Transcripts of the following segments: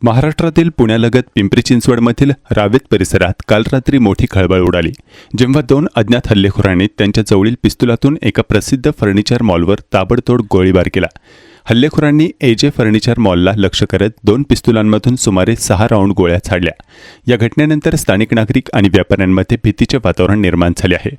महाराष्ट्रातील पुण्यालगत पिंपरी चिंचवडमधील रावेत परिसरात काल रात्री मोठी खळबळ उडाली, जेव्हा दोन अज्ञात हल्लेखोरांनी त्यांच्या जवळील पिस्तुलातून एका प्रसिद्ध फर्निचर मॉलवर ताबडतोड गोळीबार केला। हल्लेखोरांनी एजे फर्निचर मॉलला लक्ष्य करत दोन पिस्तुलांमधून सुमारे 6 राऊंड गोळ्या झाडल्या। या घटनेनंतर स्थानिक नागरिक आणि व्यापाऱ्यांमध्ये भीतीचे वातावरण निर्माण झाले आहे।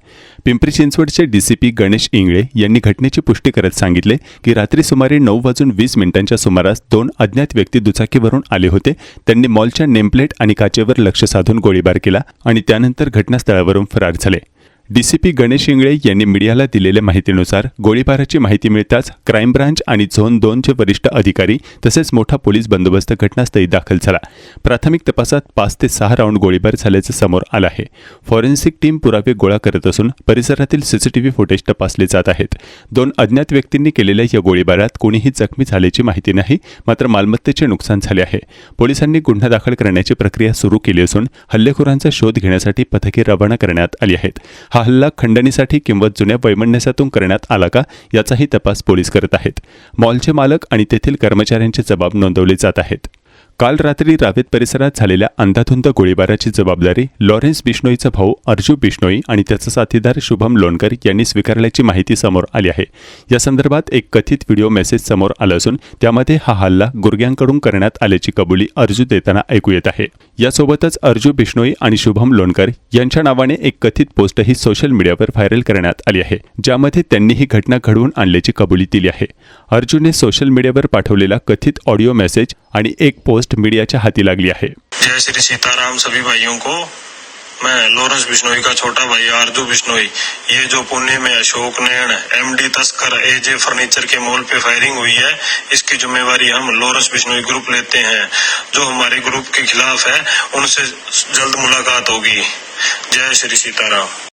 पिंपरी चिंचवडचे डीसीपी गणेश इंगळे यांनी घटनेची पुष्टी करत सांगितले की रात्री सुमारे 9:20 सुमारास दोन अज्ञात व्यक्ती दुचाकीवरून आले होते। त्यांनी मॉलच्या नेमप्लेट आणि काचेवर लक्ष साधून गोळीबार केला आणि त्यानंतर घटनास्थळावरून फरार झाले। डीसीपी गणेश इंगळे यांनी मीडियाला दिलेल्या माहितीनुसार गोळीबाराची माहिती मिळताच क्राईम ब्रांच आणि झोन 2चे वरिष्ठ अधिकारी तसेच मोठा पोलीस बंदोबस्त घटनास्थळी दाखल झाला। प्राथमिक तपासात 5 ते 6 राऊंड गोळीबार झाल्याचे समोर आले आहे। फॉरेन्सिक टीम पुरावे गोळा करत असून परिसरातील सीसीटीव्ही फुटेज तपासले जात आहेत। दोन अज्ञात व्यक्तींनी केलेल्या या गोळीबारात कोणीही जखमी झाल्याची माहिती नाही, मात्र मालमत्तेचे नुकसान झाले आहे। पोलिसांनी गुन्हा दाखल करण्याची प्रक्रिया सुरू केली असून हल्लेखोरांचा शोध घेण्यासाठी पथके रवाना करण्यात आली आहेत। हा हल्ला खंडणीसाठी किंवा जुन्या वैमनस्यातून करण्यात आला का याचाही तपास पोलीस करत आहेत। मॉलचे मालक आणि तेथील कर्मचाऱ्यांचे जबाब नोंदवले जात आहेत। काल रात्री रावेत परिसरात झालेल्या अंधाधुंद गोळीबाराची जबाबदारी लॉरेन्स बिश्नोईचा भाऊ अर्जू बिश्नोई आणि त्याचा साथीदार शुभम लोणकर यांनी स्वीकारल्याची माहिती समोर आली आहे। या संदर्भात एक कथित व्हिडिओ मेसेज समोर आला असून त्यामध्ये हा हल्ला गुर्ग्यांकडून करण्यात आल्याची कबुली अर्जू देताना ऐकू येत आहे। यासोबतच अर्जू बिश्नोई आणि शुभम लोणकर यांच्या नावाने एक कथित पोस्टही सोशल मीडियावर व्हायरल करण्यात आली आहे, ज्यामध्ये त्यांनी ही घटना घडवून आणल्याची कबुली दिली आहे। अर्जूने सोशल मीडियावर पाठवलेला कथित ऑडिओ मेसेज आणि एक पोस्ट मीडियाच्या हाती लागली आहे। जय श्री सीताराम सभी भाइयों को। मैं लॉरेंस बिश्नोई का छोटा भाई अर्जू बिश्नोई, ये जो पुणे में अशोक नयन एमडी तस्कर एजे फर्नीचर के मॉल पे फायरिंग हुई है, इसकी जिम्मेवारी हम लॉरेंस बिश्नोई ग्रुप लेते हैं। जो हमारे ग्रुप के खिलाफ है उनसे जल्द मुलाकात होगी। जय श्री सीताराम।